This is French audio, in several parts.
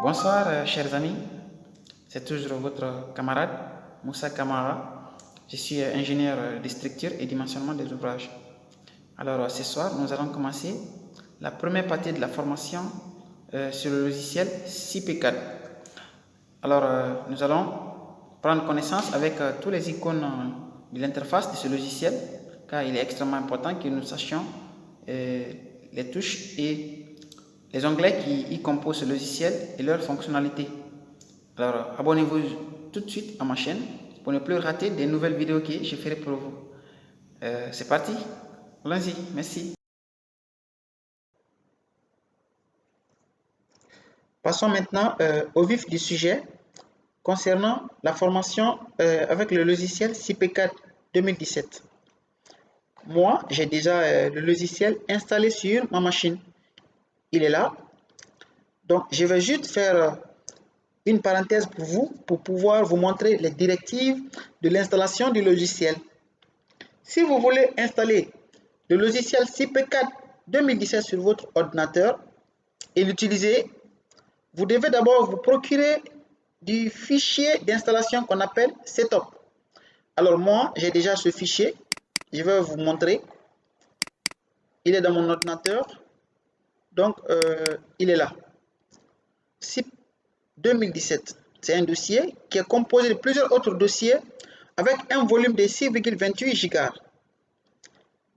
Bonsoir, chers amis. C'est toujours votre camarade Moussa Kamara. Je suis ingénieur de structure et dimensionnement des ouvrages. Alors, ce soir, nous allons commencer la première partie de la formation sur le logiciel CP4. Alors, nous allons prendre connaissance avec tous les icônes de l'interface de ce logiciel, car il est extrêmement important que nous sachions les touches et les onglets qui y composent ce logiciel et leurs fonctionnalités. Alors, abonnez-vous tout de suite à ma chaîne pour ne plus rater des nouvelles vidéos que je ferai pour vous. C'est parti, allons-y, merci. Passons maintenant au vif du sujet concernant la formation avec le logiciel CP4 2017. Moi, j'ai déjà le logiciel installé sur ma machine. Il est là. Donc, je vais juste faire une parenthèse pour vous pour pouvoir vous montrer les directives de l'installation du logiciel. Si vous voulez installer le logiciel CP4 2017 sur votre ordinateur et l'utiliser, vous devez d'abord vous procurer du fichier d'installation qu'on appelle Setup. Alors moi, j'ai déjà ce fichier. Je vais vous montrer. Il est dans mon ordinateur. Donc, il est là. CIP 2017. C'est un dossier qui est composé de plusieurs autres dossiers avec un volume de 6,28 Go.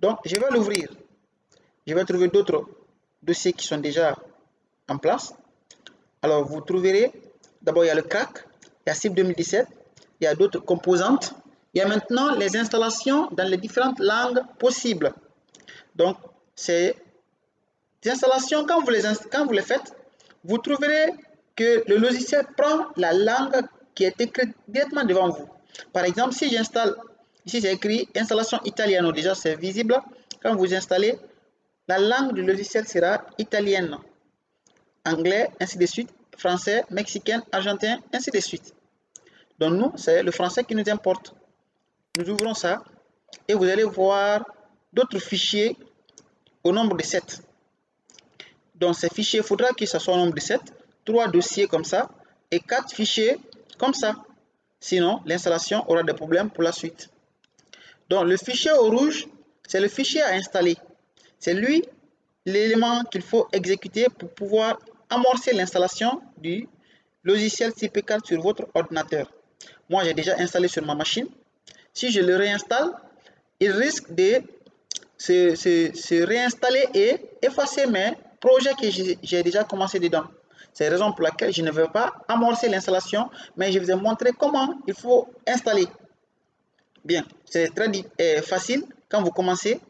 Donc, je vais l'ouvrir. Je vais trouver d'autres dossiers qui sont déjà en place. Alors, vous trouverez, d'abord, il y a le crack, il y a CIP 2017, il y a d'autres composantes. Il y a maintenant les installations dans les différentes langues possibles. Donc, ces installations, quand vous les faites, vous trouverez que le logiciel prend la langue qui est écrite directement devant vous. Par exemple, si j'installe, ici j'ai écrit installation italiano, déjà c'est visible. Quand vous installez, la langue du logiciel sera italienne, anglais, ainsi de suite, français, mexicain, argentin, ainsi de suite. Donc nous, c'est le français qui nous importe. Nous ouvrons ça et vous allez voir d'autres fichiers au nombre de 7. Dans ces fichiers, il faudra que ce soit au nombre de 7, 3 dossiers comme ça et 4 fichiers comme ça. Sinon, l'installation aura des problèmes pour la suite. Donc, le fichier au rouge, c'est le fichier à installer. C'est lui l'élément qu'il faut exécuter pour pouvoir amorcer l'installation du logiciel CP4 sur votre ordinateur. Moi, j'ai déjà installé sur ma machine. Si je le réinstalle, il risque de se réinstaller et effacer mes projets que j'ai déjà commencé dedans. C'est la raison pour laquelle je ne vais pas amorcer l'installation, mais je vous ai montré comment il faut installer. Bien, c'est très facile. Quand vous commencez,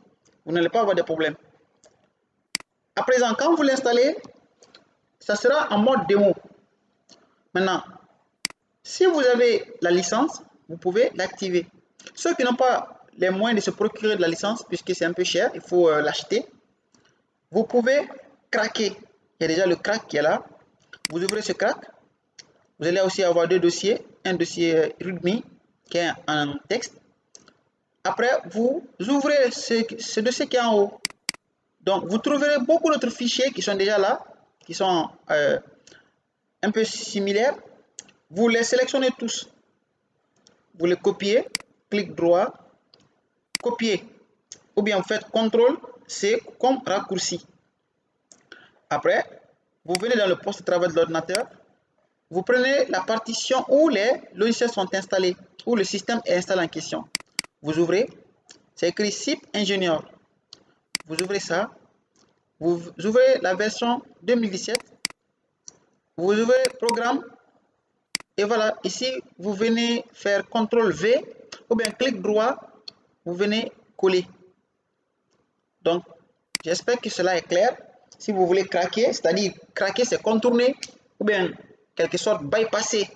vous n'allez pas avoir de problème. À présent, quand vous l'installez, ça sera en mode démo. Maintenant, si vous avez la licence, vous pouvez l'activer. Ceux qui n'ont pas les moyens de se procurer de la licence, puisque c'est un peu cher, il faut l'acheter, vous pouvez craquer. Il y a déjà le crack qui est là. Vous ouvrez ce crack. Vous allez aussi avoir deux dossiers. Un dossier README qui est en texte. Après, vous ouvrez ce dossier qui est en haut. Donc, vous trouverez beaucoup d'autres fichiers qui sont déjà là, qui sont un peu similaires. Vous les sélectionnez tous. Vous les copiez, clic droit, copier. Ou bien vous faites CTRL-C comme raccourci. Après, vous venez dans le poste de travail de l'ordinateur. Vous prenez la partition où les logiciels sont installés, où le système est installé en question. Vous ouvrez, c'est écrit CIP Ingénieur. Vous ouvrez ça. Vous ouvrez la version 2017. Vous ouvrez Programme. Et voilà, ici, vous venez faire CTRL-V ou bien clic droit, vous venez coller. Donc, j'espère que cela est clair. Si vous voulez craquer, c'est-à-dire craquer, c'est contourner ou bien quelque sorte bypasser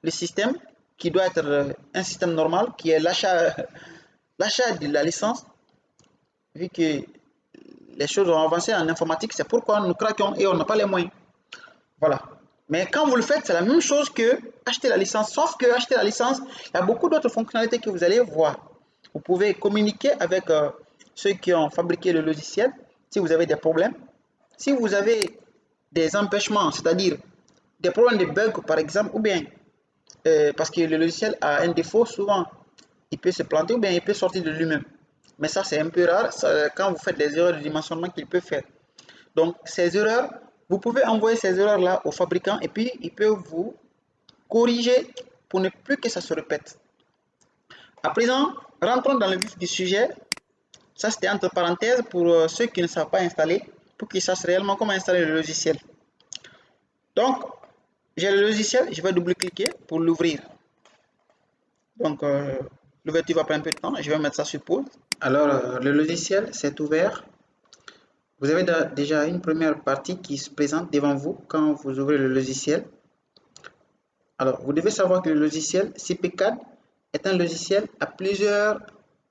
le système qui doit être un système normal, qui est l'achat de la licence. Vu que les choses ont avancé en informatique, c'est pourquoi nous craquons et on n'a pas les moyens. Voilà. Mais quand vous le faites, c'est la même chose que acheter la licence, sauf que acheter la licence, il y a beaucoup d'autres fonctionnalités que vous allez voir. Vous pouvez communiquer avec ceux qui ont fabriqué le logiciel si vous avez des problèmes. Si vous avez des empêchements, c'est-à-dire des problèmes de bugs par exemple, ou bien parce que le logiciel a un défaut, souvent il peut se planter ou bien il peut sortir de lui-même. Mais ça c'est un peu rare quand vous faites des erreurs de dimensionnement qu'il peut faire. Donc ces erreurs, vous pouvez envoyer ces erreurs là au fabricant et puis il peut vous corriger pour ne plus que ça se répète. À présent, rentrons dans le vif du sujet. Ça c'était entre parenthèses pour ceux qui ne savent pas installer, pour qu'ils sachent réellement comment installer le logiciel. Donc, j'ai le logiciel, je vais double-cliquer pour l'ouvrir. Donc, l'ouverture va prendre un peu de temps, je vais mettre ça sur pause. Alors, le logiciel s'est ouvert. Vous avez déjà une première partie qui se présente devant vous quand vous ouvrez le logiciel. Alors, vous devez savoir que le logiciel CPCAD est un logiciel à plusieurs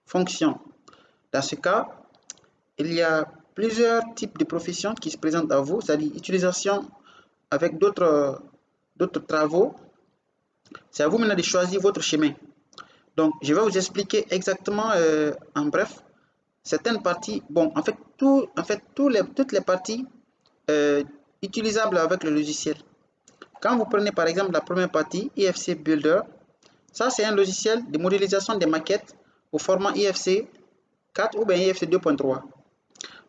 fonctions. Dans ce cas, il y a plusieurs types de professions qui se présentent à vous, c'est-à-dire utilisation avec d'autres travaux. C'est à vous maintenant de choisir votre chemin. Donc, je vais vous expliquer exactement en bref certaines parties. Bon, en fait, toutes les parties utilisables avec le logiciel. Quand vous prenez par exemple la première partie, IFC Builder, ça c'est un logiciel de modélisation des maquettes au format IFC 4 ou bien IFC 2.3.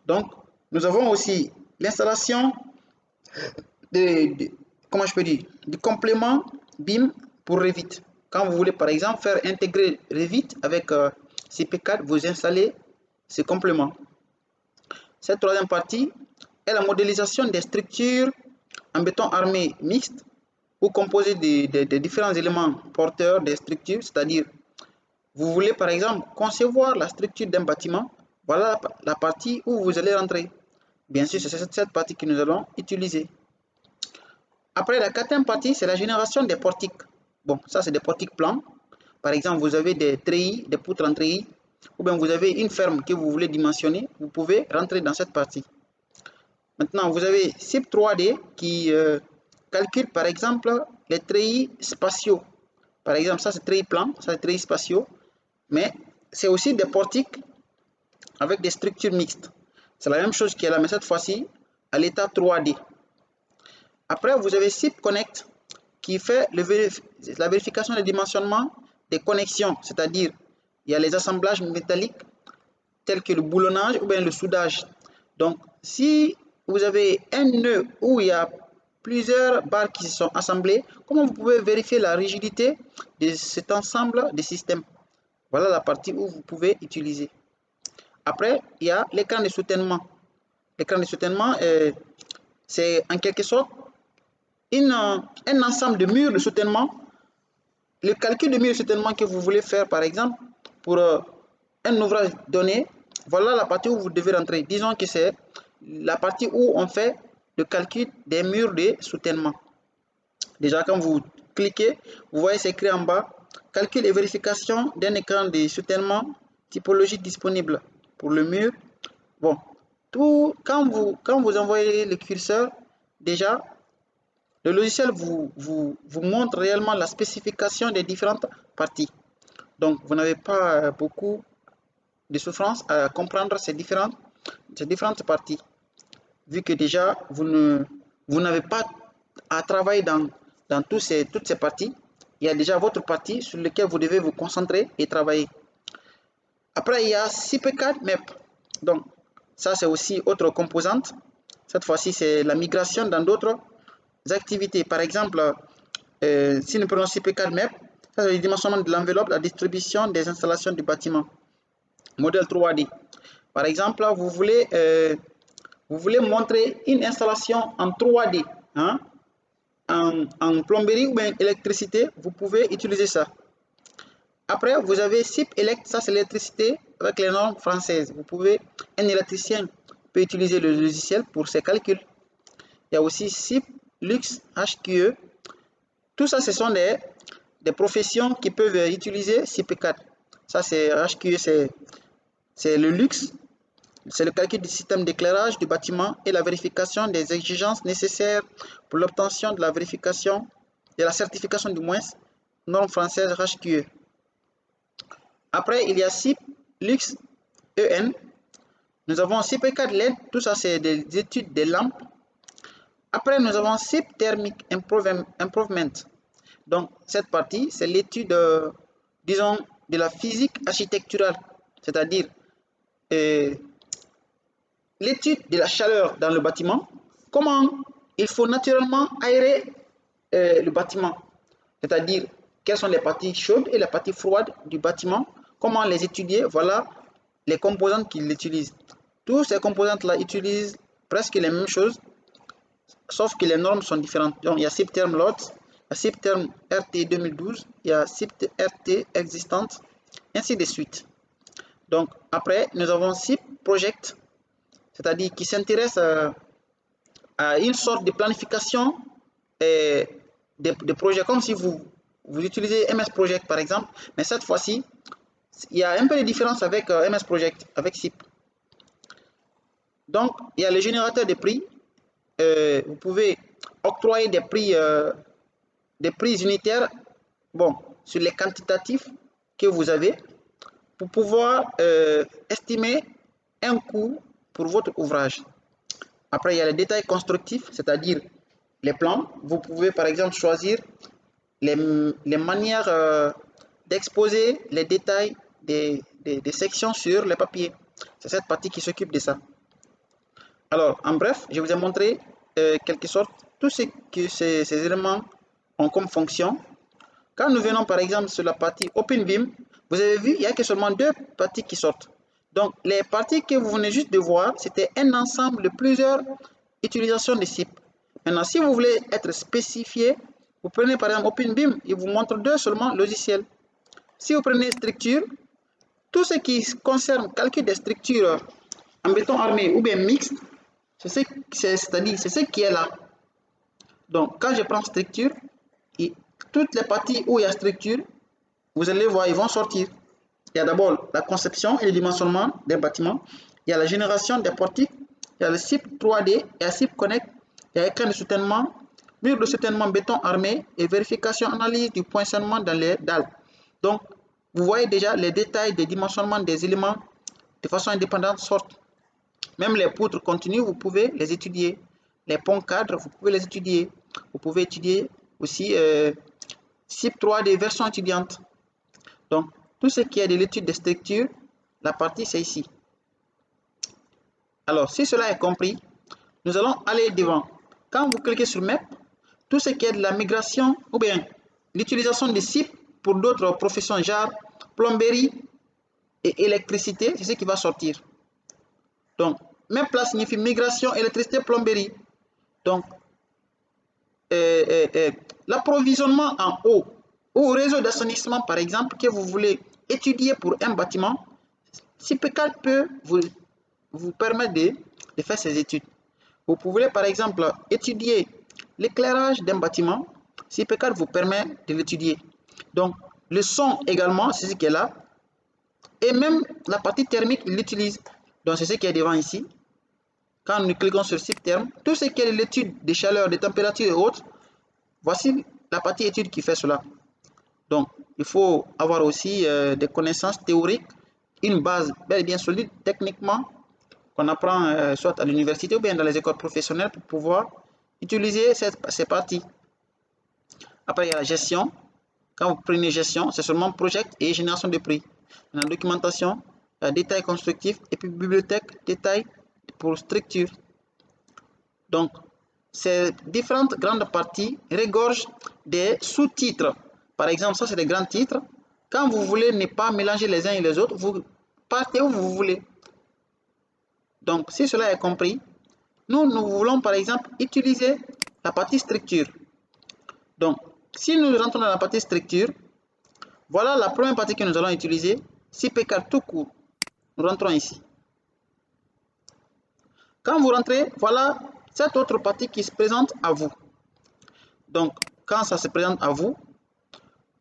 Donc, nous avons aussi l'installation comment je peux dire, du complément BIM pour Revit. Quand vous voulez par exemple faire intégrer Revit avec CP4, vous installez ce complément. Cette troisième partie est la modélisation des structures en béton armé mixte ou composé de différents éléments porteurs des structures, c'est-à-dire vous voulez par exemple concevoir la structure d'un bâtiment, voilà la partie où vous allez rentrer. Bien sûr, c'est cette partie que nous allons utiliser. Après, la quatrième partie, c'est la génération des portiques. Bon, ça, c'est des portiques plans. Par exemple, vous avez des treillis, des poutres en treillis, ou bien vous avez une ferme que vous voulez dimensionner, vous pouvez rentrer dans cette partie. Maintenant, vous avez CIP 3D qui calcule, par exemple, les treillis spatiaux. Par exemple, ça, c'est treillis plan, ça, c'est treillis spatiaux. Mais c'est aussi des portiques avec des structures mixtes. C'est la même chose qui est là, mais cette fois-ci, à l'état 3D. Après, vous avez SIP Connect qui fait la vérification des dimensionnements des connexions, c'est-à-dire il y a les assemblages métalliques tels que le boulonnage ou bien le soudage. Donc, si vous avez un nœud où il y a plusieurs barres qui sont assemblées, comment vous pouvez vérifier la rigidité de cet ensemble de systèmes? Voilà la partie où vous pouvez utiliser. Après, il y a l'écran de soutènement. L'écran de soutènement, c'est en quelque sorte un ensemble de murs de soutènement. Le calcul de murs de soutènement que vous voulez faire, par exemple, pour un ouvrage donné, voilà la partie où vous devez rentrer. Disons que c'est la partie où on fait le calcul des murs de soutènement. Déjà, quand vous cliquez, vous voyez c'est écrit en bas, calcul et vérification d'un écran de soutènement typologique disponible pour le mur. Bon, quand vous envoyez le curseur, déjà, le logiciel vous montre réellement la spécification des différentes parties. Donc, vous n'avez pas beaucoup de souffrance à comprendre ces différentes parties. Vu que déjà, vous n'avez pas à travailler dans toutes ces parties. Il y a déjà votre partie sur laquelle vous devez vous concentrer et travailler. Après, il y a CP4 Map. Donc, ça, c'est aussi autre composante. Cette fois-ci, c'est la migration dans d'autres activités. Par exemple, si nous prenons CP4 Map, ça c'est le dimensionnement de l'enveloppe, la distribution des installations du bâtiment. Modèle 3D. Par exemple, vous voulez montrer une installation en 3D, hein, en plomberie ou bien électricité, vous pouvez utiliser ça. Après, vous avez SIP Elect, ça c'est l'électricité avec les normes françaises. Un électricien peut utiliser le logiciel pour ses calculs. Il y a aussi SIP Lux HQE. Tout ça, ce sont des professions qui peuvent utiliser CP4. Ça, c'est HQE, c'est le luxe. C'est le calcul du système d'éclairage du bâtiment et la vérification des exigences nécessaires pour l'obtention de la vérification, de la certification du moins, norme française HQE. Après, il y a SIP Lux EN. Nous avons CP4 LED, tout ça c'est des études des lampes. Après, nous avons SIP Thermic Improvement. Donc, cette partie, c'est l'étude, disons, de la physique architecturale, c'est-à-dire l'étude de la chaleur dans le bâtiment, comment il faut naturellement aérer le bâtiment, c'est-à-dire quelles sont les parties chaudes et les parties froides du bâtiment, comment les étudier, voilà les composantes qu'il utilise. Tous ces composantes-là utilisent presque les mêmes choses, sauf que les normes sont différentes. Donc, il y a SIP-Therm LOT, il y a SIP-Therm RT 2012, il y a SIP-RT existante, ainsi de suite. Donc, après, nous avons SIP Project, c'est-à-dire qui s'intéresse à une sorte de planification de projets, comme si vous utilisez MS Project par exemple, mais cette fois-ci, il y a un peu de différence avec MS Project, avec SIP. Donc, il y a le générateur de prix. Vous pouvez octroyer des prix unitaires, bon, sur les quantitatifs que vous avez, pour pouvoir estimer un coût pour votre ouvrage. Après, il y a les détails constructifs, c'est-à-dire les plans. Vous pouvez par exemple choisir les manières d'exposer les détails des sections sur le papier. C'est cette partie qui s'occupe de ça. Alors, en bref, je vous ai montré quelque sorte tout ce que ces éléments ont comme fonction. Quand nous venons par exemple sur la partie OpenBIM, vous avez vu, il n'y a que seulement deux parties qui sortent. Donc, les parties que vous venez juste de voir, c'était un ensemble de plusieurs utilisations de SIP. Maintenant, si vous voulez être spécifié, vous prenez par exemple OpenBIM, il vous montre deux seulement logiciels. Si vous prenez structure, tout ce qui concerne calcul des structures en béton armé ou bien mixte, c'est-à-dire c'est ce qui est là. Donc, quand je prends structure, toutes les parties où il y a structure, vous allez voir, ils vont sortir. Il y a d'abord la conception et le dimensionnement des bâtiments. Il y a la génération des portiques. Il y a le SIP 3D. Il y a SIP Connect. Il y a écran de soutènement, mur de soutènement béton armé et vérification, analyse du poinçonnement dans les dalles. Donc, vous voyez déjà les détails des dimensionnements des éléments de façon indépendante sortent. Même les poutres continues, vous pouvez les étudier. Les ponts cadres, vous pouvez les étudier. Vous pouvez étudier aussi SIP 3D version étudiante. Donc, tout ce qui est de l'étude des structures, la partie c'est ici. Alors, si cela est compris, nous allons aller devant. Quand vous cliquez sur MEP, tout ce qui est de la migration ou bien l'utilisation des SIP pour d'autres professions, genre plomberie et électricité, c'est ce qui va sortir. Donc, MEP là signifie migration, électricité, plomberie. Donc, l'approvisionnement en eau ou réseau d'assainissement, par exemple, que vous voulez étudier pour un bâtiment, SIP4 peut vous permettre de faire ces études. Vous pouvez, par exemple, étudier l'éclairage d'un bâtiment. SIP4 vous permet de l'étudier. Donc, le son également, c'est ce qui est là. Et même la partie thermique, il l'utilise. Donc, c'est ce qui est devant ici. Quand nous cliquons sur SIP Therm, tout ce qui est l'étude des chaleurs, des températures et autres, voici la partie étude qui fait cela. Donc, il faut avoir aussi des connaissances théoriques, une base bel et bien solide techniquement, qu'on apprend soit à l'université ou bien dans les écoles professionnelles pour pouvoir utiliser ces parties. Après, il y a la gestion. Quand vous prenez gestion, c'est seulement project et génération de prix. Dans la documentation, détail constructif et puis bibliothèque, détail pour structure. Donc, ces différentes grandes parties regorgent des sous-titres. Par exemple, ça c'est des grands titres. Quand vous voulez ne pas mélanger les uns et les autres, vous partez où vous voulez. Donc, si cela est compris, nous voulons par exemple utiliser la partie structure. Donc, si nous rentrons dans la partie structure, voilà la première partie que nous allons utiliser, SIP4 tout court. Nous rentrons ici. Quand vous rentrez, voilà cette autre partie qui se présente à vous. Donc, quand ça se présente à vous,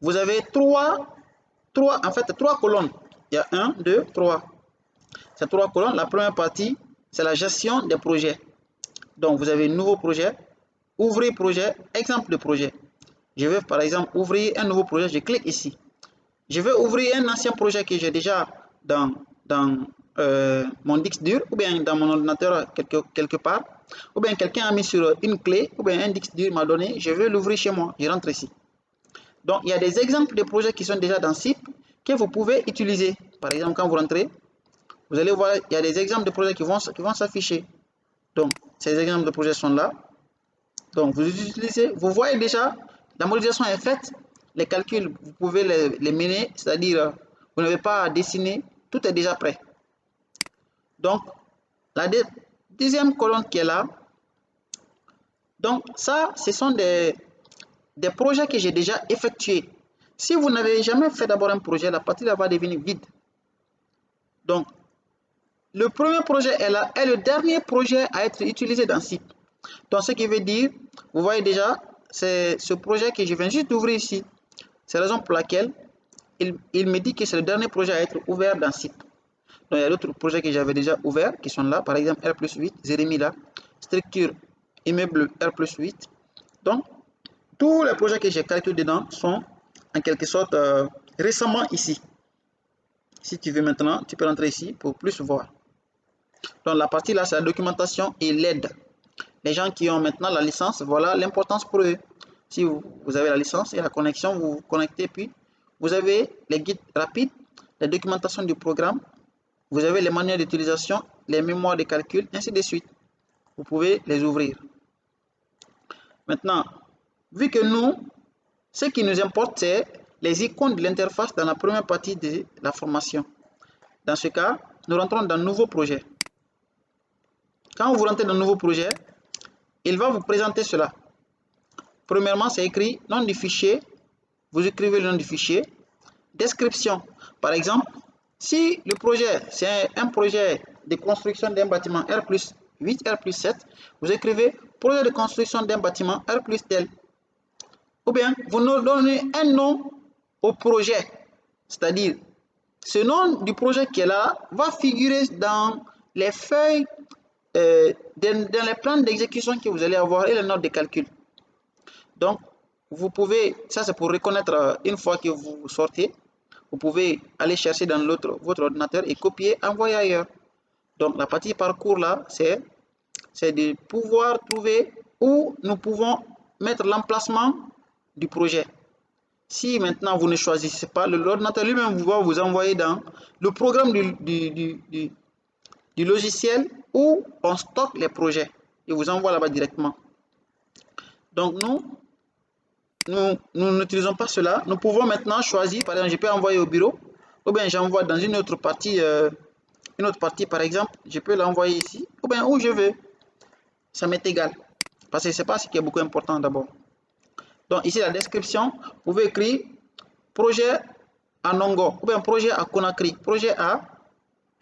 vous avez trois colonnes. Il y a 1, 2, 3. Ces 3 colonnes, la première partie, c'est la gestion des projets. Donc, vous avez un nouveau projet, ouvrir projet, exemple de projet. Je vais par exemple ouvrir un nouveau projet, je clique ici. Je vais ouvrir un ancien projet que j'ai déjà dans mon disque dur ou bien dans mon ordinateur quelque part. ou bien quelqu'un a mis sur une clé, ou bien un disque dur m'a donné, je veux l'ouvrir chez moi, je rentre ici. Donc, il y a des exemples de projets qui sont déjà dans SIP que vous pouvez utiliser. Par exemple, quand vous rentrez, vous allez voir, il y a des exemples de projets qui vont s'afficher. Donc, ces exemples de projets sont là. Donc, vous utilisez, vous voyez déjà, la modélisation est faite, les calculs, vous pouvez les mener, c'est-à-dire, vous n'avez pas à dessiner, tout est déjà prêt. Donc, la deuxième colonne qui est là, donc ça, ce sont des projets que j'ai déjà effectués. Si vous n'avez jamais fait d'abord un projet, la partie là va devenir vide. Donc, le premier projet est là et le dernier projet à être utilisé dans SIP. Donc, ce qui veut dire, vous voyez déjà, c'est ce projet que je viens juste d'ouvrir ici. C'est la raison pour laquelle il me dit que c'est le dernier projet à être ouvert dans SIP. Donc, il y a d'autres projets que j'avais déjà ouverts qui sont là. Par exemple, R+8, Jérémy là, structure immeuble R+8. Donc, tous les projets que j'ai calculés dedans sont en quelque sorte récemment ici. Si tu veux maintenant, tu peux rentrer ici pour plus voir. Donc, la partie là, c'est la documentation et l'aide. Les gens qui ont maintenant la licence, voilà l'importance pour eux. Si vous avez la licence et la connexion, vous vous connectez, puis vous avez les guides rapides, la documentation du programme, vous avez les manuels d'utilisation, les mémoires de calcul, ainsi de suite. Vous pouvez les ouvrir. Maintenant, vu que nous, ce qui nous importe, c'est les icônes de l'interface dans la première partie de la formation. Dans ce cas, nous rentrons dans un nouveau projet. Quand vous rentrez dans un nouveau projet, il va vous présenter cela. Premièrement, c'est écrit nom du fichier. Vous écrivez le nom du fichier. Description. Par exemple, si le projet, c'est un projet de construction d'un bâtiment R+8, R+7, vous écrivez projet de construction d'un bâtiment R+tel. Ou bien, vous nous donnez un nom au projet. C'est-à-dire, ce nom du projet qui est là va figurer dans les feuilles, dans les plans d'exécution que vous allez avoir et les notes de calcul. Donc, vous pouvez, ça c'est pour reconnaître une fois que vous sortez, vous pouvez aller chercher dans votre ordinateur et copier, envoyer ailleurs. Donc, la partie parcours là, c'est de pouvoir trouver où nous pouvons mettre l'emplacement du projet. Si maintenant vous ne choisissez pas, l'ordinateur lui-même va vous envoyer dans le programme du logiciel où on stocke les projets. Il vous envoie là-bas directement. Donc, nous n'utilisons pas cela. Nous pouvons maintenant choisir, par exemple, je peux envoyer au bureau, ou bien j'envoie dans une autre partie, par exemple, je peux l'envoyer ici, ou bien où je veux. Ça m'est égal. Parce que c'est pas ce qui est beaucoup important d'abord. Donc ici, la description, vous pouvez écrire projet à Nongo, ou bien projet à Conakry, projet à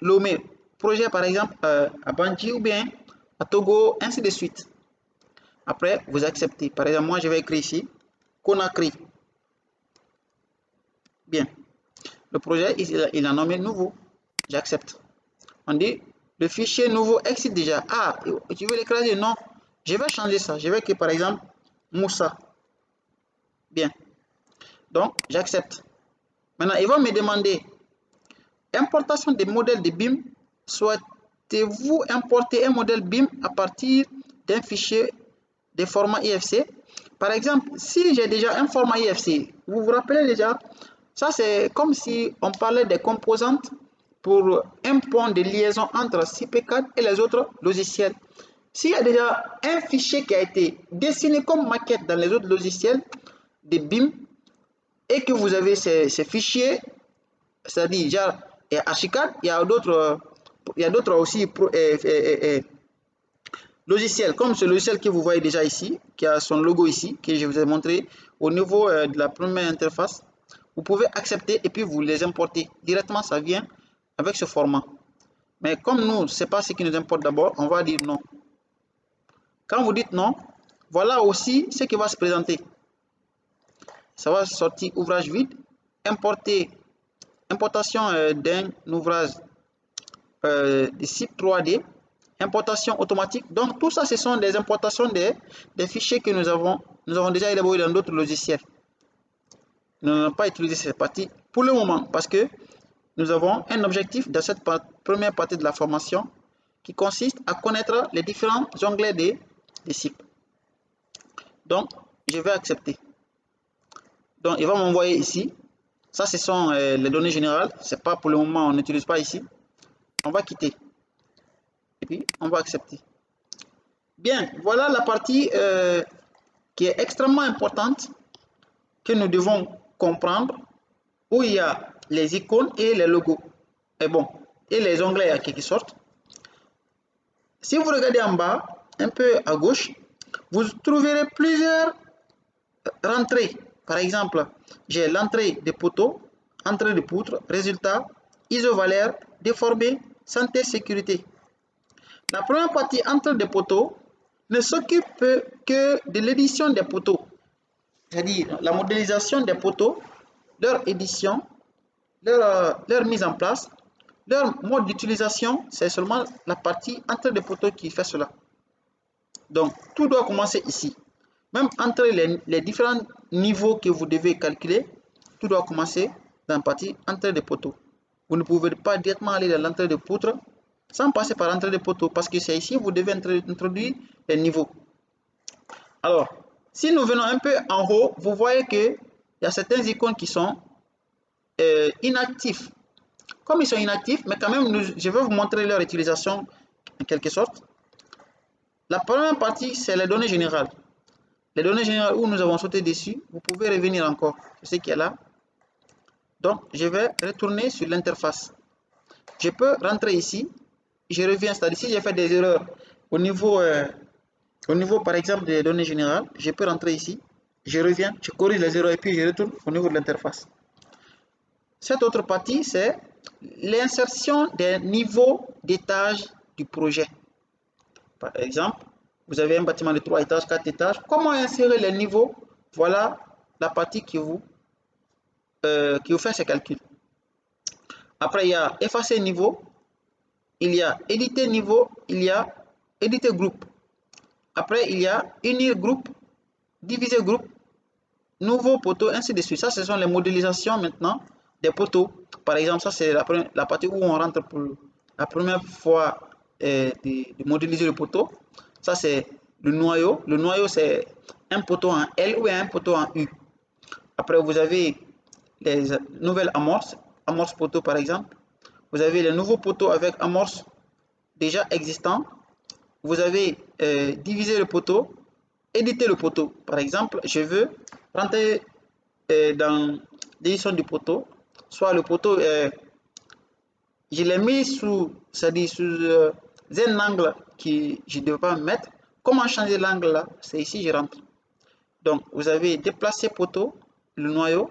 Lomé, projet par exemple à Bandji, ou bien à Togo, ainsi de suite. Après, vous acceptez. Par exemple, moi, je vais écrire ici Conakry. Bien. Le projet, il a nommé nouveau. J'accepte. On dit, le fichier nouveau existe déjà. Ah, tu veux l'écraser? Non. Je vais changer ça. Je vais écrire par exemple Moussa. Bien. Donc, j'accepte. Maintenant, il va me demander importation des modèles de BIM. Souhaitez-vous importer un modèle BIM à partir d'un fichier de format IFC? Par exemple, si j'ai déjà un format IFC, vous vous rappelez déjà, ça c'est comme si on parlait des composantes pour un point de liaison entre CP4 et les autres logiciels. S'il y a déjà un fichier qui a été dessiné comme maquette dans les autres logiciels de BIM et que vous avez ces fichiers, c'est-à-dire il y a Archicad, il y a d'autres aussi logiciels comme ce logiciel que vous voyez déjà ici, qui a son logo ici, que je vous ai montré au niveau de la première interface. Vous pouvez accepter et puis vous les importez directement, ça vient avec ce format. Mais comme nous, ce n'est pas ce qui nous importe d'abord, on va dire non. Quand vous dites non, voilà aussi ce qui va se présenter. Ça va sortir ouvrage vide, importation d'un ouvrage de site 3D, importation automatique. Donc tout ça, ce sont des importations des fichiers que nous avons déjà élaborés dans d'autres logiciels. Nous n'avons pas utilisé cette partie pour le moment parce que nous avons un objectif dans cette première partie de la formation qui consiste à connaître les différents onglets des SIP. Donc, je vais accepter. Donc, il va m'envoyer ici. Ça, ce sont les données générales. C'est pas pour le moment, on n'utilise pas ici. On va quitter. Et puis, on va accepter. Bien, voilà la partie qui est extrêmement importante que nous devons comprendre, où il y a les icônes et les logos. Et bon, et les onglets en quelque sorte. Si vous regardez en bas, un peu à gauche, vous trouverez plusieurs rentrées. Par exemple, j'ai l'entrée des poteaux, entrée de poutre, résultat, isovalaire, déformé, santé, sécurité. La première partie, entrée des poteaux, ne s'occupe que de l'édition des poteaux, c'est-à-dire la modélisation des poteaux, leur édition, leur mise en place, leur mode d'utilisation. C'est seulement la partie entrée des poteaux qui fait cela. Donc, tout doit commencer ici. Même entre les différents niveaux que vous devez calculer, tout doit commencer dans la partie entrée des poteaux. Vous ne pouvez pas directement aller dans l'entrée de poutre sans passer par l'entrée des poteaux, parce que c'est ici que vous devez introduire les niveaux. Alors, si nous venons un peu en haut, vous voyez qu'il y a certains icônes qui sont inactifs. Comme ils sont inactifs, mais quand même, je vais vous montrer leur utilisation en quelque sorte. La première partie, c'est les données générales. Les données générales où nous avons sauté dessus, vous pouvez revenir encore. C'est ce qui est là. Donc, je vais retourner sur l'interface. Je peux rentrer ici. Je reviens, c'est-à-dire si j'ai fait des erreurs au niveau, par exemple, des données générales, je peux rentrer ici. Je reviens, je corrige les erreurs et puis je retourne au niveau de l'interface. Cette autre partie, c'est l'insertion des niveaux d'étage du projet. Par exemple, vous avez un bâtiment de 3 étages, 4 étages. Comment insérer les niveaux? Voilà la partie qui vous fait ces calculs. Après, il y a effacer niveau, il y a éditer niveau, il y a éditer groupe. Après, il y a unir groupe, diviser groupe, nouveau poteau, ainsi de suite. Ça, ce sont les modélisations maintenant des poteaux. Par exemple, ça, c'est la partie où on rentre pour la première fois de modéliser le poteau. Ça, c'est le noyau. Le noyau, c'est un poteau en L ou un poteau en U. Après, vous avez les nouvelles amorces, amorce poteau par exemple. Vous avez les nouveaux poteaux avec amorce déjà existants. Vous avez divisé le poteau, éditer le poteau. Par exemple, je veux rentrer dans l'édition du poteau. Soit le poteau, je l'ai mis sous, c'est-à-dire sous un angle que je ne devais pas mettre. Comment changer l'angle là? C'est ici, je rentre. Donc, vous avez déplacé poteau, le noyau.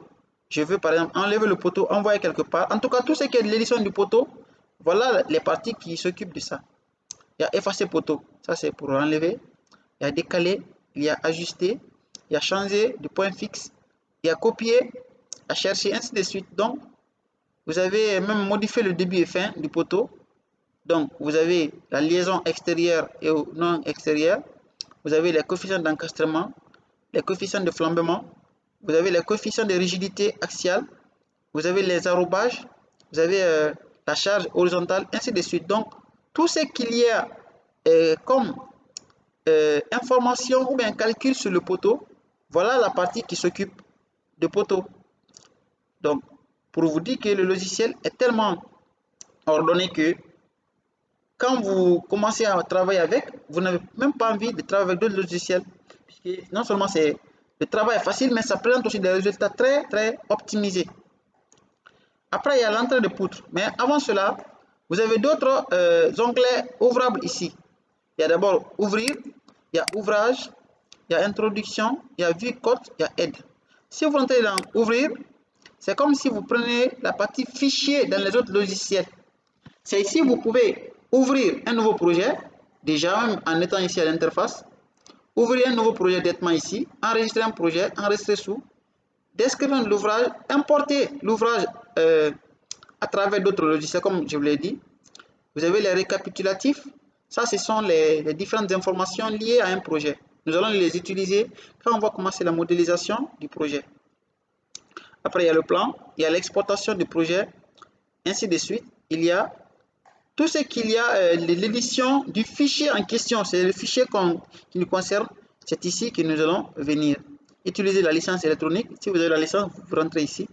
Je veux par exemple enlever le poteau, envoyer quelque part. En tout cas, tout ce qui est de l'édition du poteau, voilà les parties qui s'occupent de ça. Il y a effacer poteau, ça c'est pour enlever. Il y a décaler, il y a ajuster, il y a changer de point fixe, il y a copier, il y a chercher, ainsi de suite. Donc, vous avez même modifié le début et fin du poteau. Donc, vous avez la liaison extérieure et non extérieure. Vous avez les coefficients d'encastrement, les coefficients de flambement. Vous avez les coefficients de rigidité axiale. Vous avez les arrobages. Vous avez la charge horizontale, ainsi de suite. Donc, tout ce qu'il y a comme information ou bien calcul sur le poteau, voilà la partie qui s'occupe de poteau. Donc, pour vous dire que le logiciel est tellement ordonné que quand vous commencez à travailler avec, vous n'avez même pas envie de travailler avec d'autres logiciels. Puisque non seulement le travail est facile, mais ça présente aussi des résultats très, très optimisés. Après, il y a l'entrée de poutre. Mais avant cela, vous avez d'autres onglets ouvrables ici. Il y a d'abord ouvrir, il y a ouvrage, il y a introduction, il y a vue code, il y a aide. Si vous entrez dans ouvrir, c'est comme si vous prenez la partie fichier dans les autres logiciels. C'est ici que vous pouvez ouvrir un nouveau projet, déjà même en étant ici à l'interface. Ouvrir un nouveau projet directement ici, enregistrer un projet, enregistrer sous, description de l'ouvrage, importer l'ouvrage à travers d'autres logiciels comme je vous l'ai dit. Vous avez les récapitulatifs. Ça, ce sont les différentes informations liées à un projet. Nous allons les utiliser quand on va commencer la modélisation du projet. Après, il y a le plan, il y a l'exportation du projet, ainsi de suite. Il y a tout ce qu'il y a, l'édition du fichier en question, c'est le fichier qui nous concerne, c'est ici que nous allons venir. Utiliser la licence électronique, si vous avez la licence, vous rentrez ici.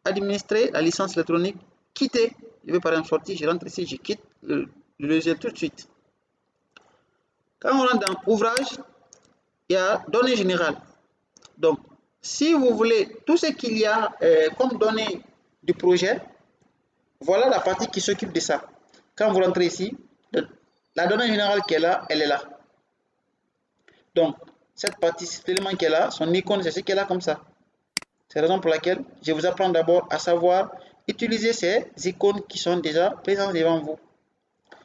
Administrer la licence électronique, quitter, je vais par exemple sortir, je rentre ici, je quitte le logiciel tout de suite. Quand on rentre dans ouvrage, il y a données générales. Donc, si vous voulez tout ce qu'il y a comme données du projet, voilà la partie qui s'occupe de ça. Quand vous rentrez ici, la donnée générale qui est là, elle est là. Donc, cette partie, cet élément qui est là, son icône, c'est ce qui est là comme ça. C'est la raison pour laquelle je vous apprends d'abord à savoir utiliser ces icônes qui sont déjà présentes devant vous.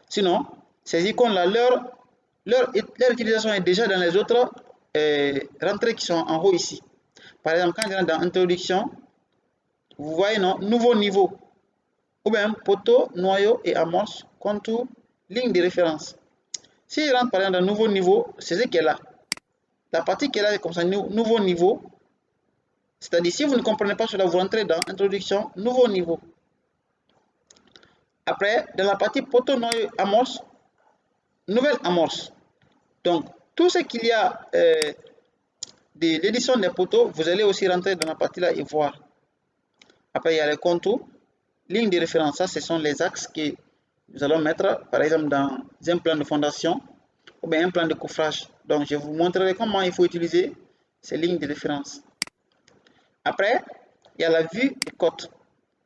Sinon, ces icônes-là, leur utilisation est déjà dans les autres rentrées qui sont en haut ici. Par exemple, quand je rentre dans Introduction, vous voyez, non, nouveau niveau. Ou bien poteau, noyau et amorce, contour, ligne de référence. Si je rentre par exemple dans nouveau niveau, c'est ce qui est là. La partie qui est là, c'est comme ça, nouveau niveau. C'est-à-dire, si vous ne comprenez pas cela, vous rentrez dans Introduction, nouveau niveau. Après, dans la partie poteau, noyau, amorce, nouvelle amorce. Donc, tout ce qu'il y a de l'édition des poteaux, vous allez aussi rentrer dans la partie là et voir. Après, il y a les contours, ligne de référence. Ça, ce sont les axes que nous allons mettre, par exemple, dans un plan de fondation ou bien un plan de coffrage. Donc, je vous montrerai comment il faut utiliser ces lignes de référence. Après, il y a la vue des cotes.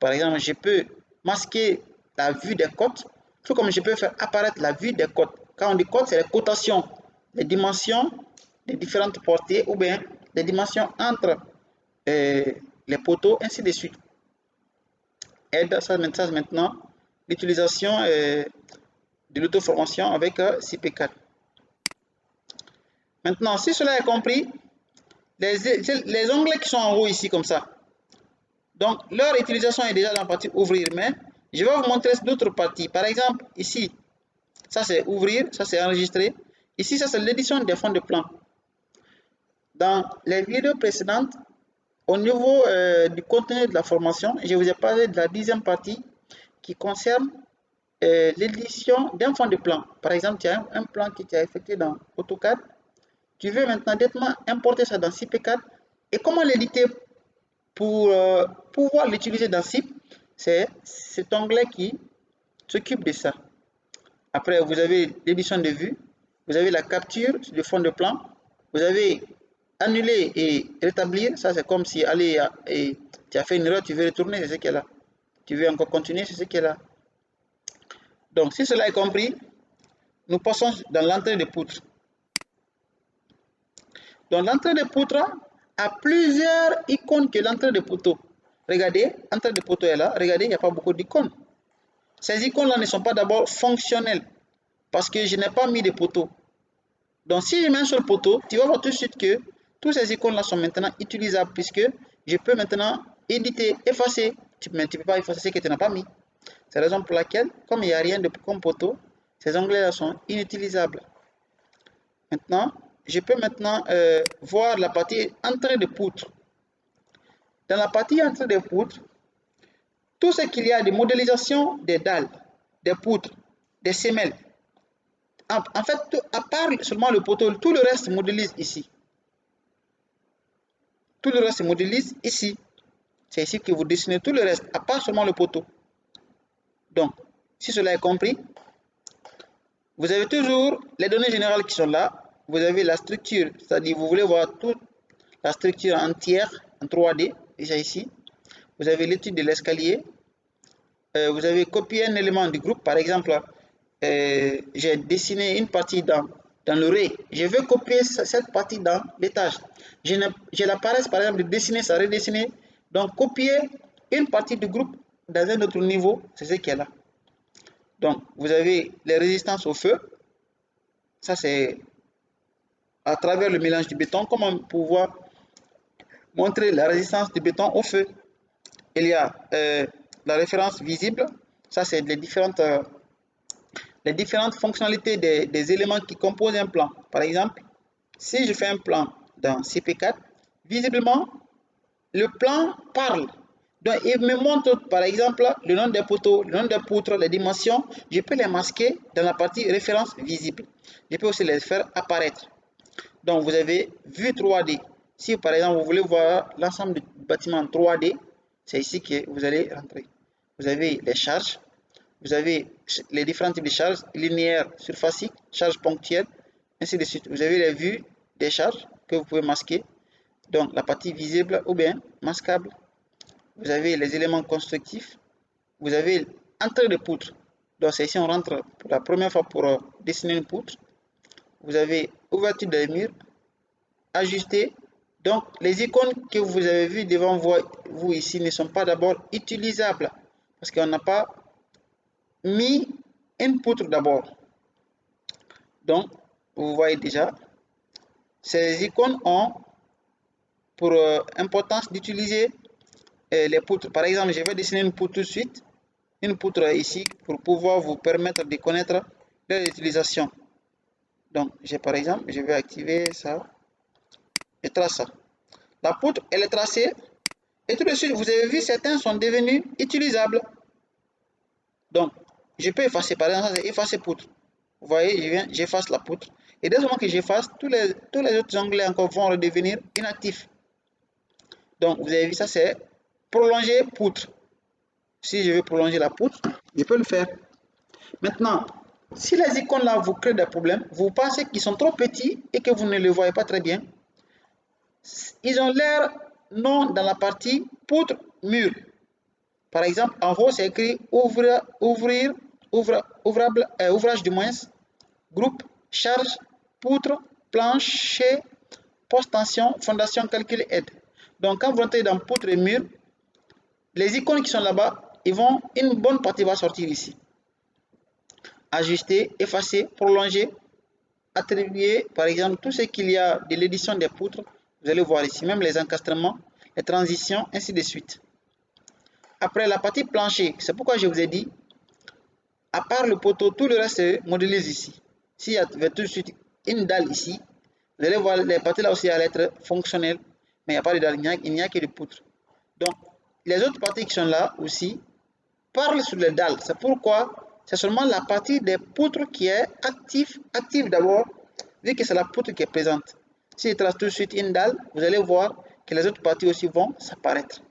Par exemple, je peux masquer la vue des cotes, tout comme je peux faire apparaître la vue des cotes. Quand on dit cotes, c'est les cotations, les dimensions des différentes portées ou bien les dimensions entre les poteaux, ainsi de suite. Aide, ça maintenant, l'utilisation de l'auto-formation avec CP4. Maintenant, si cela est compris, les onglets qui sont en haut ici comme ça, donc leur utilisation est déjà dans la partie ouvrir, mais je vais vous montrer d'autres parties. Par exemple, ici, ça c'est ouvrir, ça c'est enregistrer. Ici, ça c'est l'édition des fonds de plan. Dans les vidéos précédentes, au niveau du contenu de la formation, je vous ai parlé de la 10e partie qui concerne l'édition d'un fond de plan. Par exemple, tu as un plan que tu as effectué dans AutoCAD. Tu veux maintenant directement importer ça dans CP4. Et comment l'éditer pour pouvoir l'utiliser dans CIP? C'est cet onglet qui s'occupe de ça. Après, vous avez l'édition de vue. Vous avez la capture du fond de plan. Vous avez annuler et rétablir. Ça, c'est comme si tu as fait une erreur, tu veux retourner, c'est ce qui est là. Tu veux encore continuer, c'est ce qui est là. Donc, si cela est compris, nous passons dans l'entrée de poutre. Donc, l'entrée de poutre a plusieurs icônes que l'entrée de poteau. Regardez, l'entrée de poteau est là. Regardez, il n'y a pas beaucoup d'icônes. Ces icônes-là ne sont pas d'abord fonctionnelles parce que je n'ai pas mis de poteau. Donc, si je mets un seul poteau, tu vas voir tout de suite que tous ces icônes-là sont maintenant utilisables puisque je peux maintenant éditer, effacer. Mais tu ne peux pas effacer ce que tu n'as pas mis. C'est la raison pour laquelle, comme il n'y a rien de comme poteau, ces onglets-là sont inutilisables. Maintenant, je peux maintenant voir la partie entrée de poutre. Dans la partie entrée de poutre, tout ce qu'il y a de modélisation des dalles, des poutres, des semelles. En fait, à part seulement le poteau, tout le reste modélise ici. Tout le reste se modélise ici. C'est ici que vous dessinez tout le reste, à part seulement le poteau. Donc, si cela est compris, vous avez toujours les données générales qui sont là. Vous avez la structure, c'est-à-dire vous voulez voir toute la structure entière en 3D, déjà ici. Vous avez l'étude de l'escalier. Vous avez copié un élément du groupe, par exemple, j'ai dessiné une partie dans le ray. Je veux copier cette partie dans l'étage. J'ai la paresse, par exemple, de dessiner ça, redessiner. Donc, copier une partie du groupe dans un autre niveau, c'est ce qui est là. Donc, vous avez les résistances au feu. Ça, c'est à travers le mélange du béton, comment pouvoir montrer la résistance du béton au feu. Il y a la référence visible. Ça, c'est les différentes fonctionnalités des éléments qui composent un plan. Par exemple, si je fais un plan dans CP4, visiblement, le plan parle. Donc, il me montre par exemple le nom des poteaux, le nom des poutres, les dimensions. Je peux les masquer dans la partie référence visible. Je peux aussi les faire apparaître. Donc, vous avez vue 3D. Si par exemple vous voulez voir l'ensemble du bâtiment en 3D, c'est ici que vous allez rentrer. Vous avez les charges, vous avez les différents types de charges, linéaires, surfaciques, charges ponctuelles, ainsi de suite. Vous avez les vues des charges que vous pouvez masquer. Donc, la partie visible ou bien masquable. Vous avez les éléments constructifs. Vous avez entrée de poutre. Donc, c'est ici on rentre pour la première fois pour dessiner une poutre. Vous avez ouverture des murs, ajuster. Donc, les icônes que vous avez vues devant vous ici ne sont pas d'abord utilisables parce qu'on n'a pas mis une poutre d'abord. Donc, vous voyez déjà, ces icônes ont pour importance d'utiliser les poutres. Par exemple, je vais dessiner une poutre tout de suite, une poutre ici pour pouvoir vous permettre de connaître leur utilisation. Donc, par exemple, je vais activer ça et trace ça. La poutre, elle est tracée et tout de suite, vous avez vu, certains sont devenus utilisables. Donc, je peux effacer, par exemple, effacer poutre. Vous voyez, j'efface la poutre. Et dès le moment que j'efface, tous les autres onglets encore vont redevenir inactifs. Donc, vous avez vu, ça c'est prolonger poutre. Si je veux prolonger la poutre, je peux le faire. Maintenant, si les icônes là vous créent des problèmes, vous pensez qu'ils sont trop petits et que vous ne les voyez pas très bien, ils ont l'air non dans la partie poutre mur. Par exemple, en haut, c'est écrit ouvrage du moins, groupe, charge, poutre, plancher, poste tension, fondation, calcul, aide. Donc, quand vous entrez dans poutre et mur, les icônes qui sont là-bas, une bonne partie va sortir ici. Ajuster, effacer, prolonger, attribuer, par exemple, tout ce qu'il y a de l'édition des poutres, vous allez voir ici, même les encastrements, les transitions, ainsi de suite. Après la partie plancher, c'est pourquoi je vous ai dit, à part le poteau, tout le reste se modélise ici. S'il y avait tout de suite une dalle ici, vous allez voir les parties là aussi à être fonctionnelles, mais il n'y a pas de dalle, il n'y a que des poutres. Donc, les autres parties qui sont là aussi parlent sur les dalles. C'est pourquoi c'est seulement la partie des poutres qui est active d'abord, vu que c'est la poutre qui est présente. Si je trace tout de suite une dalle, vous allez voir que les autres parties aussi vont s'apparaître.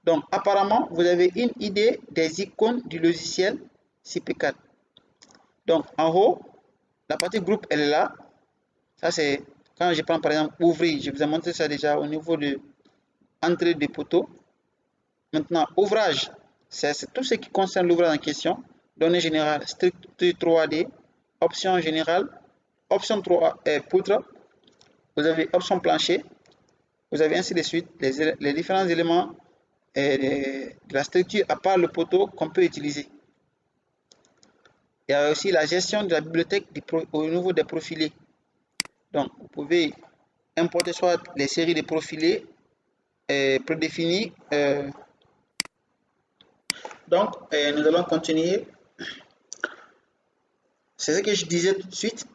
Donc, apparemment, vous avez une idée des icônes du logiciel CP4. Donc, en haut, la partie groupe, elle est là. Ça, c'est quand je prends par exemple ouvrir. Je vous ai montré ça déjà au niveau de entrée des poteaux. Maintenant, ouvrage, c'est tout ce qui concerne l'ouvrage en question. Données générales, structure 3D, option générale, option 3 poutre. Vous avez option plancher. Vous avez ainsi de suite les différents éléments de la structure à part le poteau qu'on peut utiliser. Il y a aussi la gestion de la bibliothèque au niveau des profilés. Donc, vous pouvez importer soit les séries de profilés prédéfinis. Donc, nous allons continuer. C'est ce que je disais tout de suite.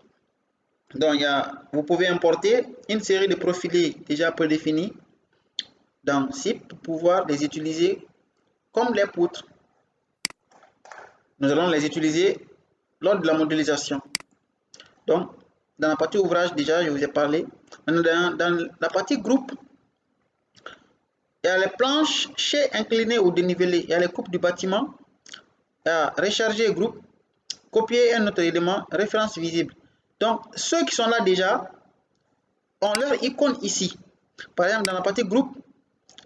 Donc, vous pouvez importer une série de profilés déjà prédéfinis dans SIP pour pouvoir les utiliser comme les poutres. Nous allons les utiliser lors de la modélisation. Donc, dans la partie ouvrage, déjà, je vous ai parlé. Dans la partie groupe, il y a les planches chez inclinées ou dénivelées. Il y a les coupes du bâtiment. Il y a recharger groupe. Copier un autre élément. Référence visible. Donc, ceux qui sont là déjà ont leur icône ici. Par exemple, dans la partie groupe,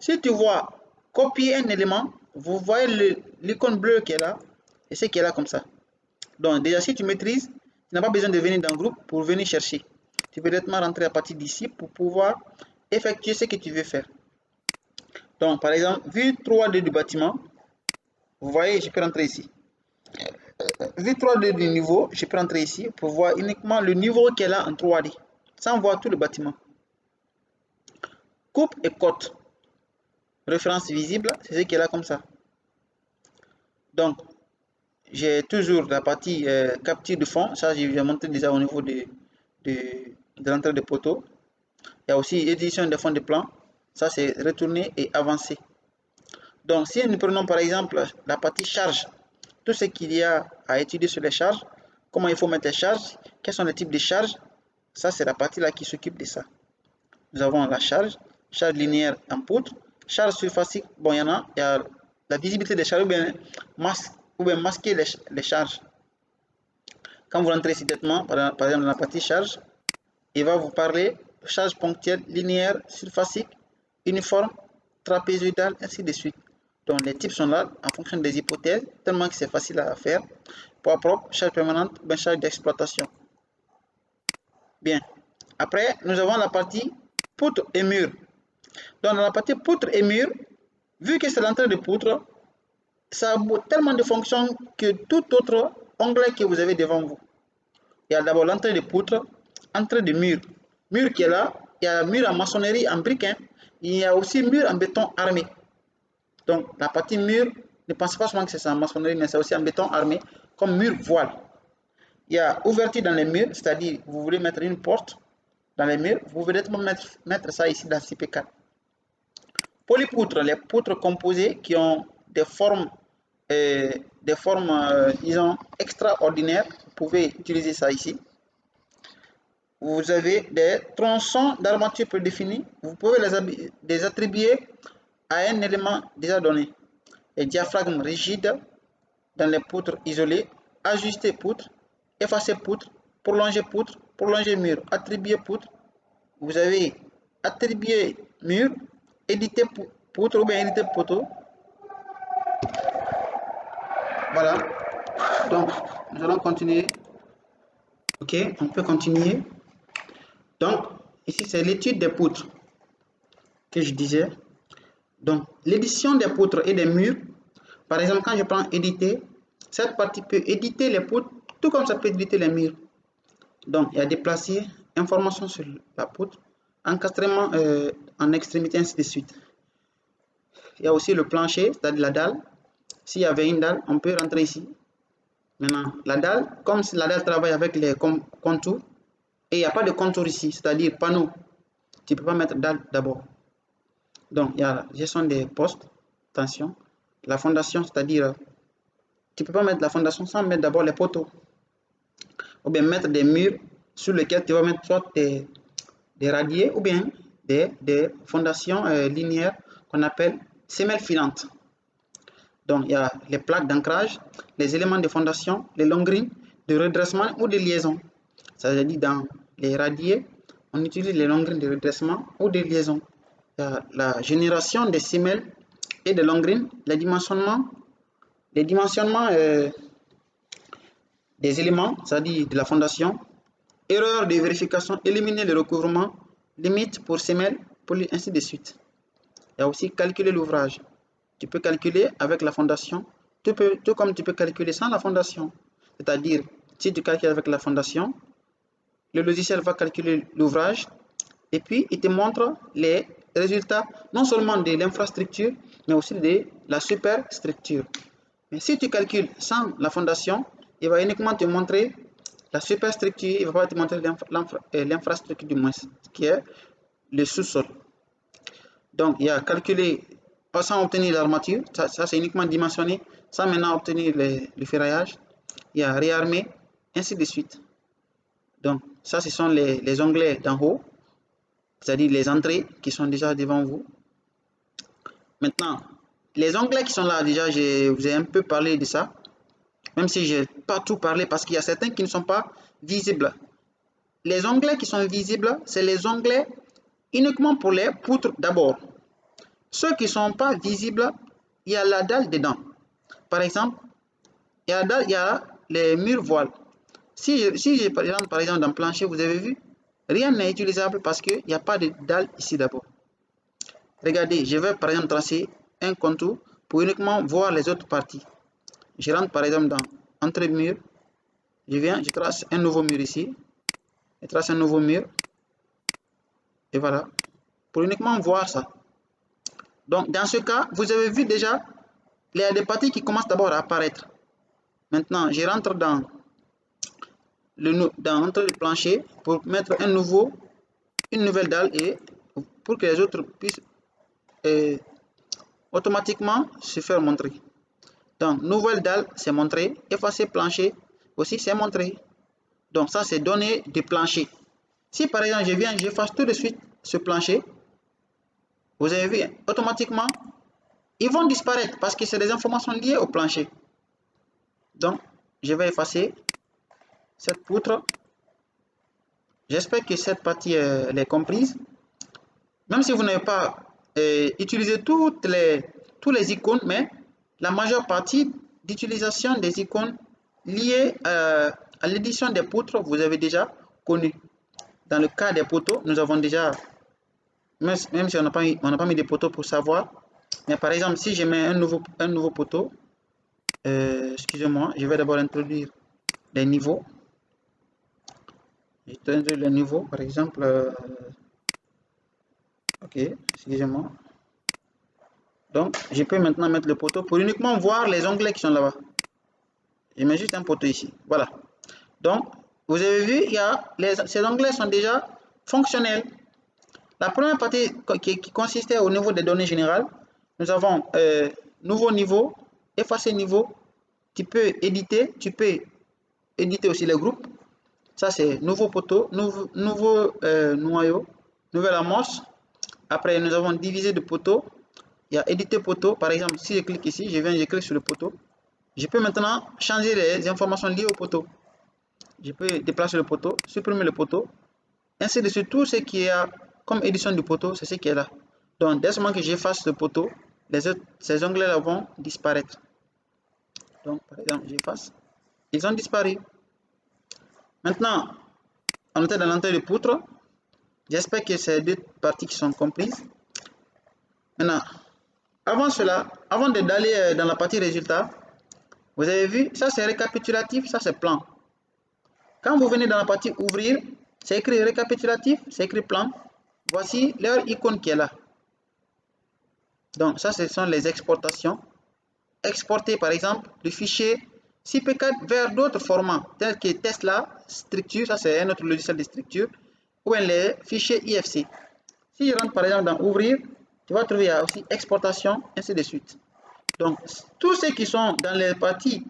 si tu vois copier un élément, vous voyez l'icône bleue qui est là et ce qui est là comme ça. Donc, déjà, si tu maîtrises, tu n'as pas besoin de venir dans le groupe pour venir chercher. Tu peux directement rentrer à partir d'ici pour pouvoir effectuer ce que tu veux faire. Donc, par exemple, vue 3D du bâtiment, vous voyez, je peux rentrer ici. Vue 3D du niveau, je peux rentrer ici pour voir uniquement le niveau qui est là en 3D, sans voir tout le bâtiment. Coupe et cote. Référence visible, c'est ce qui est là comme ça. Donc, j'ai toujours la partie capture de fond. Ça, je vais montrer déjà au niveau de l'entrée de poteau. Il y a aussi édition des fonds de plan. Ça, c'est retourner et avancer. Donc, si nous prenons par exemple la partie charge, tout ce qu'il y a à étudier sur les charges, comment il faut mettre les charges, quels sont les types de charges, ça c'est la partie là qui s'occupe de ça. Nous avons la charge linéaire en poutre, charge surfacique, bon il y en a, il y a la visibilité des charges ou bien masquer les charges. Quand vous rentrez ici directement, par exemple dans la partie charge, il va vous parler de charge ponctuelle, linéaire, surfacique, uniforme, trapézoïdale, ainsi de suite. Donc les types sont là en fonction des hypothèses, tellement que c'est facile à faire. Poids propre, charge permanente, ben charge d'exploitation. Bien. Après, nous avons la partie poutre et mur. Donc dans la partie poutre et mur, vu que c'est l'entrée de poutre, ça a tellement de fonctions que tout autre onglet que vous avez devant vous. Il y a d'abord l'entrée de poutre, entrée de mur. Mur qui est là, il y a mur en maçonnerie, en briques. Il y a aussi mur en béton armé. Donc la partie mur, ne pensez pas seulement que c'est en maçonnerie, mais c'est aussi en béton armé, comme mur voile. Il y a ouverture dans les murs, c'est-à-dire vous voulez mettre une porte dans les murs, vous voulez mettre ça ici dans CP4. Polypoutres, les poutres composées qui ont des formes, disons, extraordinaires, vous pouvez utiliser ça ici. Vous avez des tronçons d'armature prédéfinis, vous pouvez les attribuer à un élément déjà donné. Les diaphragmes rigides dans les poutres isolées, ajuster poutre, effacer poutre, prolonger mur, attribuer poutre. Vous avez attribuer mur, éditer poutre ou bien éditer poteau. Voilà. Donc, nous allons continuer. Ok, on peut continuer. Donc, ici, c'est l'étude des poutres que je disais. Donc, l'édition des poutres et des murs. Par exemple, quand je prends éditer, cette partie peut éditer les poutres, tout comme ça peut éditer les murs. Donc, il y a déplacer, information sur la poutre, encastrement en extrémité, ainsi de suite. Il y a aussi le plancher, c'est-à-dire la dalle. S'il y avait une dalle, on peut rentrer ici. Maintenant, la dalle, comme si la dalle travaille avec les contours, et il n'y a pas de contour ici, c'est-à-dire panneau. Tu ne peux pas mettre dalle d'abord. Donc, il y a la gestion des postes, attention. La fondation, c'est-à-dire, tu ne peux pas mettre la fondation sans mettre d'abord les poteaux. Ou bien mettre des murs sur lesquels tu vas mettre soit des radiers ou bien des fondations linéaires qu'on appelle semelles filantes. Donc, il y a les plaques d'ancrage, les éléments de fondation, les longrines de redressement ou de liaison. Ça veut dire dans les radiers, on utilise les longrines de redressement ou de liaison. Il y a la génération des semelles et des longrines, les dimensionnements des éléments, c'est-à-dire de la fondation, erreur de vérification, éliminer le recouvrement, limite pour semelles, ainsi de suite. Il y a aussi calculer l'ouvrage. Tu peux calculer avec la fondation, tout comme tu peux calculer sans la fondation. C'est-à-dire, si tu calcules avec la fondation, le logiciel va calculer l'ouvrage et puis il te montre les résultats non seulement de l'infrastructure, mais aussi de la superstructure. Mais si tu calcules sans la fondation, il va uniquement te montrer la superstructure, il ne va pas te montrer l'infrastructure du moins, qui est le sous-sol. Donc, il y a calculé sans obtenir l'armature, ça c'est uniquement dimensionné, sans maintenant obtenir le ferraillage. Il y a réarmer, ainsi de suite. Donc, ça ce sont les onglets d'en haut, c'est-à-dire les entrées qui sont déjà devant vous. Maintenant, les onglets qui sont là, déjà, je vous ai un peu parlé de ça, même si je n'ai pas tout parlé parce qu'il y a certains qui ne sont pas visibles. Les onglets qui sont visibles, c'est les onglets uniquement pour les poutres d'abord. Ceux qui ne sont pas visibles, il y a la dalle dedans. Par exemple, il y a les murs voiles. Si j'ai par exemple dans le plancher, vous avez vu, rien n'est utilisable parce qu'il n'y a pas de dalle ici d'abord. Regardez, je vais par exemple tracer un contour pour uniquement voir les autres parties. Je rentre par exemple dans entre mur, je trace un nouveau mur ici, je trace un nouveau mur, et voilà, pour uniquement voir ça. Donc dans ce cas, vous avez vu déjà, il y a des parties qui commencent d'abord à apparaître. Maintenant, je rentre dans le plancher pour mettre une nouvelle dalle et pour que les autres puissent automatiquement se faire montrer. Donc, nouvelle dalle, c'est montré. Effacer plancher, aussi, c'est montré. Donc, ça, c'est données de plancher. Si, par exemple, je viens, j'efface tout de suite ce plancher, vous avez vu, automatiquement, ils vont disparaître parce que c'est des informations liées au plancher. Donc, je vais effacer cette poutre. J'espère que cette partie elle est comprise. Même si vous n'avez pas utilisé tous les icônes, mais la majeure partie d'utilisation des icônes liées à l'édition des poutres, vous avez déjà connu. Dans le cas des poteaux, nous avons déjà, même si on n'a pas mis des poteaux pour savoir, mais par exemple, si je mets un nouveau poteau, excusez-moi, je vais d'abord introduire les niveaux. Je vais introduire les niveaux, par exemple, ok, excusez-moi. Donc, je peux maintenant mettre le poteau pour uniquement voir les onglets qui sont là-bas. Je mets juste un poteau ici. Voilà. Donc, vous avez vu, ces onglets sont déjà fonctionnels. La première partie qui consistait au niveau des données générales, nous avons nouveau niveau, effacer niveau. Tu peux éditer aussi les groupes. Ça, c'est nouveau poteau, nouveau noyau, nouvelle amorce. Après, nous avons divisé de poteau. Il y a éditer poteau. Par exemple, si je clique ici, je clique sur le poteau. Je peux maintenant changer les informations liées au poteau. Je peux déplacer le poteau, supprimer le poteau. Ainsi de suite, tout ce qui est comme édition du poteau, c'est ce qui est là. Donc, dès moment que j'efface le poteau, ces onglets-là vont disparaître. Donc, par exemple, j'efface. Ils ont disparu. Maintenant, on était dans l'entrée de poutre. J'espère que ces deux parties qui sont comprises. Maintenant, avant d'aller dans la partie résultat, vous avez vu, ça c'est récapitulatif, ça c'est plan. Quand vous venez dans la partie ouvrir, c'est écrit récapitulatif, c'est écrit plan. Voici leur icône qui est là. Donc ça, ce sont les exportations. Exporter par exemple le fichier CP4 vers d'autres formats, tels que Tesla, structure, ça c'est un autre logiciel de structure, ou les fichiers IFC. Si je rentre par exemple dans ouvrir, tu vas trouver aussi exportation, ainsi de suite. Donc, tous ceux qui sont dans les parties,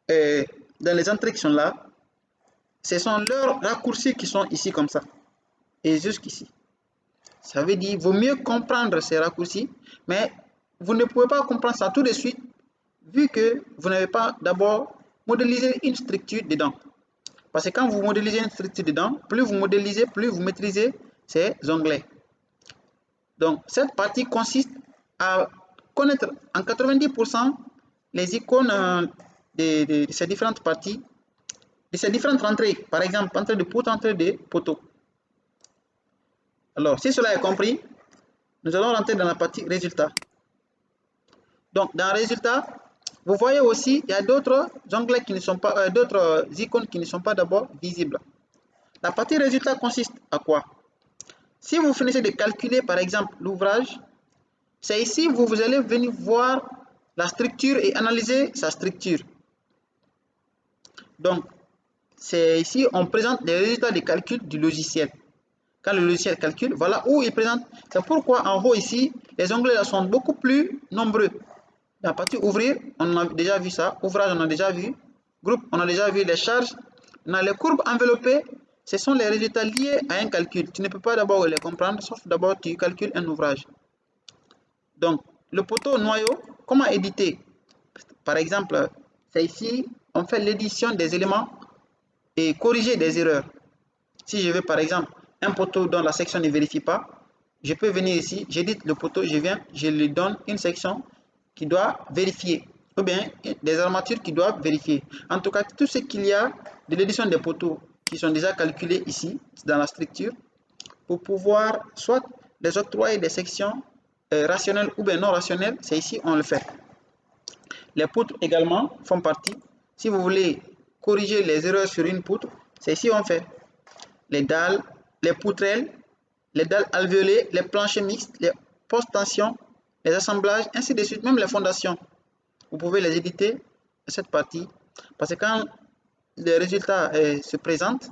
dans les entrées qui sont là, ce sont leurs raccourcis qui sont ici comme ça. Et jusqu'ici. Ça veut dire qu'il vaut mieux comprendre ces raccourcis, mais vous ne pouvez pas comprendre ça tout de suite, vu que vous n'avez pas d'abord modélisé une structure dedans. Parce que quand vous modélisez une structure dedans, plus vous modélisez, plus vous maîtrisez ces onglets. Donc, cette partie consiste à connaître en 90% les icônes de ces différentes parties, de ces différentes entrées. Par exemple, entrée de poutre, entrée de poteau. Alors, si cela est compris, nous allons rentrer dans la partie résultat. Donc, dans résultat, vous voyez aussi, il y a d'autres onglets qui ne sont pas, d'autres icônes qui ne sont pas d'abord visibles. La partie résultat consiste à quoi? Si vous finissez de calculer, par exemple, l'ouvrage, c'est ici où vous allez venir voir la structure et analyser sa structure. Donc, c'est ici on présente les résultats des calculs du logiciel. Quand le logiciel calcule, voilà où il présente. C'est pourquoi en haut ici, les onglets là sont beaucoup plus nombreux. Dans la partie ouvrir, on a déjà vu ça. Ouvrage, on a déjà vu. Groupe, on a déjà vu les charges. Dans les courbes enveloppées, ce sont les résultats liés à un calcul. Tu ne peux pas d'abord les comprendre, sauf d'abord tu calcules un ouvrage. Donc, le poteau noyau, comment éditer? Par exemple, c'est ici, on fait l'édition des éléments et corriger des erreurs. Si je veux par exemple un poteau dont la section ne vérifie pas, je peux venir ici, j'édite le poteau, je lui donne une section qui doit vérifier, ou bien des armatures qui doivent vérifier. En tout cas, tout ce qu'il y a de l'édition des poteaux qui sont déjà calculés ici, dans la structure, pour pouvoir soit les octroyer des sections rationnelles ou bien non rationnelles, c'est ici on le fait. Les poutres également font partie. Si vous voulez corriger les erreurs sur une poutre, c'est ici on fait. Les dalles, les poutrelles, les dalles alvéolées, les planchers mixtes, les postes tension, les assemblages, ainsi de suite, même les fondations. Vous pouvez les éditer à cette partie. Parce que quand les résultats se présentent,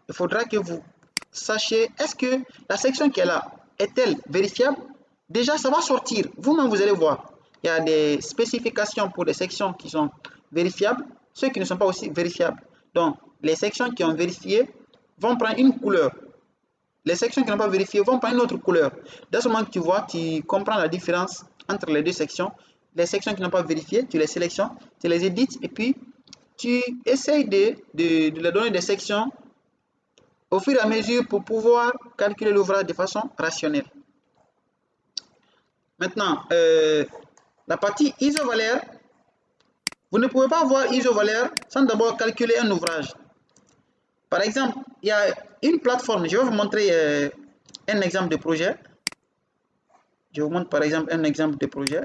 il faudra que vous sachiez, est-ce que la section qui est là, est-elle vérifiable? déjà ça va sortir. Vous-même, vous allez voir. Il y a des spécifications pour des sections qui sont vérifiables, ceux qui ne sont pas aussi vérifiables. Donc, les sections qui ont vérifié vont prendre une couleur. Les sections qui n'ont pas vérifié vont prendre une autre couleur. Dès ce moment que tu vois, tu comprends la différence entre les deux sections. Les sections qui n'ont pas vérifié, tu les sélectionnes, tu les édites et puis tu essayes de leur donner des sections au fur et à mesure pour pouvoir calculer l'ouvrage de façon rationnelle. Maintenant, la partie isovalaire, vous ne pouvez pas voir isovalaire sans d'abord calculer un ouvrage. Par exemple, il y a une plateforme, je vais vous montrer un exemple de projet. Je vous montre par exemple un exemple de projet.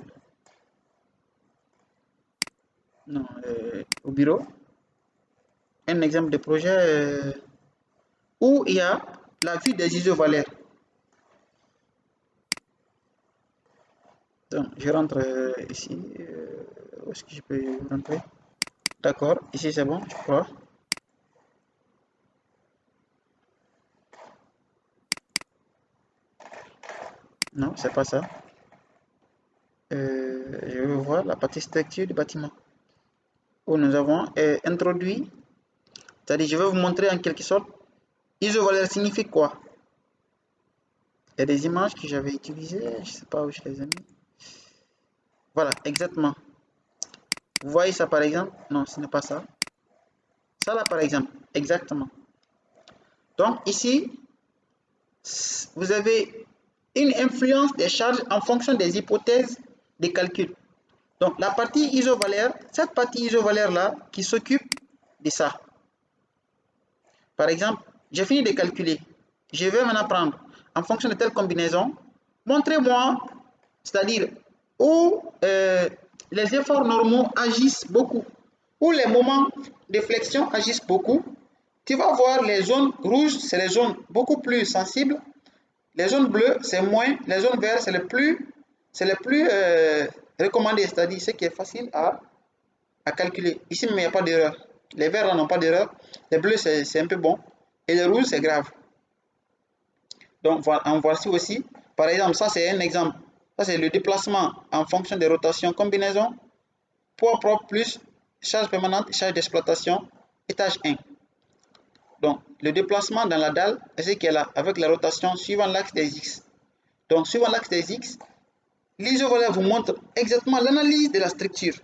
Non, au bureau. Un exemple de projet où il y a la vue des isovalaires. Donc, je rentre ici. Où est-ce que je peux rentrer? D'accord, ici c'est bon, je crois. Non, c'est pas ça. Je vais voir la partie structure du bâtiment où nous avons introduit, c'est-à-dire je vais vous montrer en quelque sorte, isovalaire signifie quoi? Il y a des images que j'avais utilisées, je ne sais pas où je les ai mis. Voilà, exactement. Vous voyez ça par exemple? Non, ce n'est pas ça. Ça là par exemple, exactement. Donc ici, vous avez une influence des charges en fonction des hypothèses des calculs. Donc la partie isovalaire, cette partie isovalaire là qui s'occupe de ça. Par exemple, j'ai fini de calculer. Je vais maintenant prendre en fonction de telle combinaison. Montrez-moi, c'est-à-dire où les efforts normaux agissent beaucoup, où les moments de flexion agissent beaucoup. Tu vas voir les zones rouges, c'est les zones beaucoup plus sensibles. Les zones bleues, c'est moins. Les zones vertes, c'est les plus recommandé, c'est-à-dire ce qui est facile à calculer. Ici, il n'y a pas d'erreur. Les verts n'ont pas d'erreur. Les bleus, c'est un peu bon. Et les rouges, c'est grave. Donc, en voici aussi. Par exemple, ça, c'est un exemple. Ça, c'est le déplacement en fonction des rotations combinaison. Poids propre plus charge permanente, charge d'exploitation, étage 1. Donc, le déplacement dans la dalle, c'est ce qui est là, avec la rotation suivant l'axe des X. Donc, suivant l'axe des X, l'isovalaire vous montre exactement l'analyse de la structure.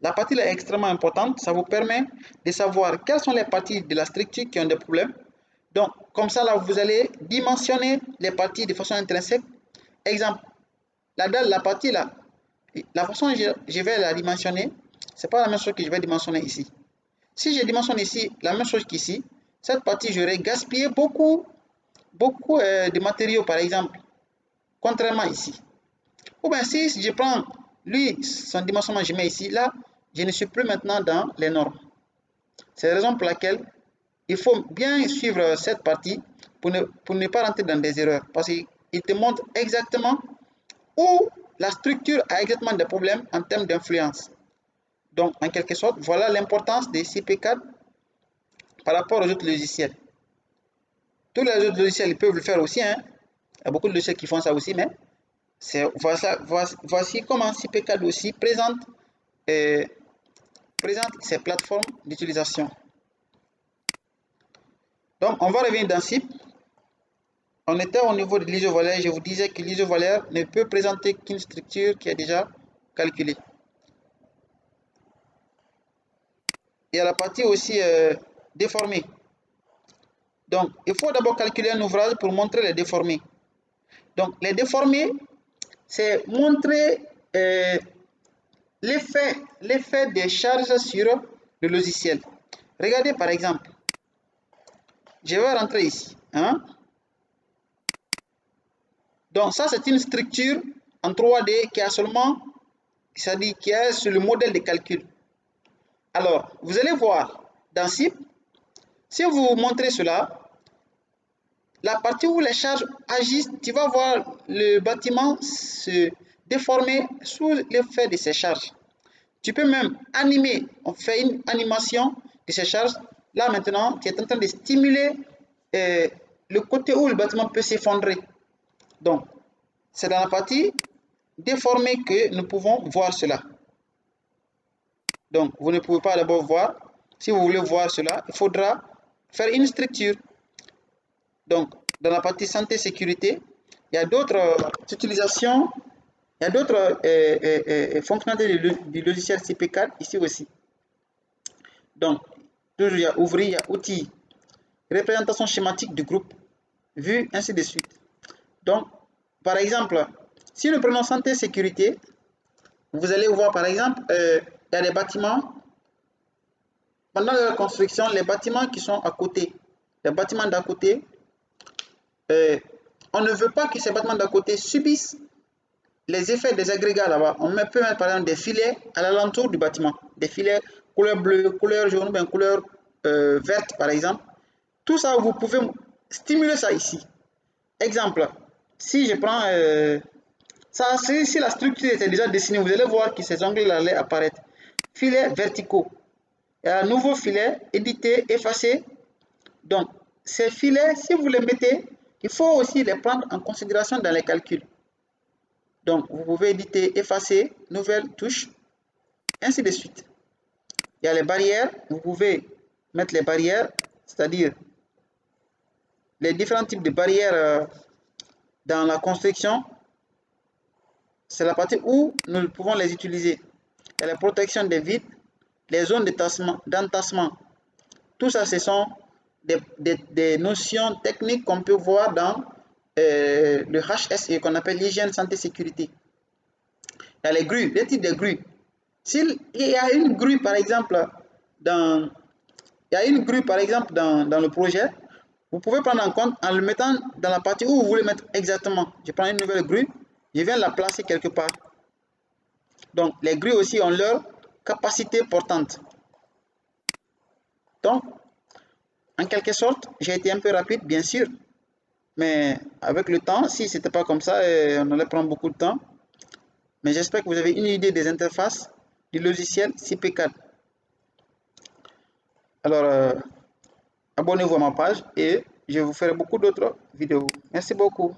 La partie là est extrêmement importante, ça vous permet de savoir quelles sont les parties de la structure qui ont des problèmes. Donc, comme ça, là, vous allez dimensionner les parties de façon intrinsèque. Exemple, la dalle, la partie là, la façon dont je vais la dimensionner, c'est pas la même chose que je vais dimensionner ici. Si je dimensionne ici la même chose qu'ici, cette partie, j'aurais gaspillé beaucoup de matériaux, par exemple, contrairement ici. Ou bien si je prends lui, son dimensionnement, je mets ici, là, je ne suis plus maintenant dans les normes. C'est la raison pour laquelle il faut bien suivre cette partie pour ne pas rentrer dans des erreurs. Parce qu'il te montre exactement où la structure a exactement des problèmes en termes d'influence. Donc, en quelque sorte, voilà l'importance des CP4 par rapport aux autres logiciels. Tous les autres logiciels ils peuvent le faire aussi. Hein. Il y a beaucoup de logiciels qui font ça aussi, mais voici comment CP4 aussi présente ces plateformes d'utilisation. Donc, on va revenir dans CIP. On était au niveau de l'isovalaire. Je vous disais que l'isovalaire ne peut présenter qu'une structure qui est déjà calculée. Il y a la partie aussi déformée. Donc, il faut d'abord calculer un ouvrage pour montrer les déformés. Donc, les déformés, c'est montrer l'effet des charges sur le logiciel. Regardez par exemple, je vais rentrer ici. Hein? Donc ça c'est une structure en 3D qui a seulement, c'est-à-dire qui est sur le modèle de calcul. Alors, vous allez voir dans CIP, si vous montrez cela, la partie où les charges agissent, tu vas voir le bâtiment se déformer sous l'effet de ces charges. Tu peux même animer, on fait une animation de ces charges. Là maintenant, tu es en train de stimuler le côté où le bâtiment peut s'effondrer. Donc, c'est dans la partie déformée que nous pouvons voir cela. Donc, vous ne pouvez pas d'abord voir. Si vous voulez voir cela, il faudra faire une structure. Donc, dans la partie santé-sécurité, il y a d'autres utilisations, il y a d'autres fonctionnalités du logiciel CP4 ici aussi. Donc, toujours il y a ouvrir, il y a outils, représentation schématique du groupe, vue, ainsi de suite. Donc, par exemple, si nous prenons santé-sécurité, vous allez voir par exemple, il y a des bâtiments, pendant la construction, les bâtiments qui sont à côté, les bâtiments d'à côté, on ne veut pas que ces bâtiments d'à côté subissent les effets des agrégats là-bas. On peut mettre par exemple des filets à l'alentour du bâtiment, des filets couleur bleue, couleur jaune, bien couleur verte par exemple. Tout ça, vous pouvez stimuler ça ici. Exemple, si je prends ça, si la structure était déjà dessinée, vous allez voir que ces ongles-là allaient apparaître. Filets verticaux. Il y a un nouveau filet, éditer, effacer. Donc, ces filets, si vous les mettez, il faut aussi les prendre en considération dans les calculs. Donc, vous pouvez éditer, effacer, nouvelle touche, ainsi de suite. Il y a les barrières. Vous pouvez mettre les barrières, c'est-à-dire les différents types de barrières dans la construction. C'est la partie où nous pouvons les utiliser. Il y a la protection des vides, les zones d'entassement. Tout ça, ce sont des notions techniques qu'on peut voir dans le HSE, qu'on appelle l'hygiène, santé, sécurité. Il y a les grues, les types de grues. S'il y a une grue, par exemple, dans le projet, vous pouvez prendre en compte en le mettant dans la partie où vous voulez mettre exactement. Je prends une nouvelle grue, je viens la placer quelque part. Donc, les grues aussi ont leur capacité portante. Donc, en quelque sorte, j'ai été un peu rapide, bien sûr. Mais avec le temps, si ce n'était pas comme ça, on allait prendre beaucoup de temps. Mais j'espère que vous avez une idée des interfaces du logiciel CP4. Alors, abonnez-vous à ma page et je vous ferai beaucoup d'autres vidéos. Merci beaucoup.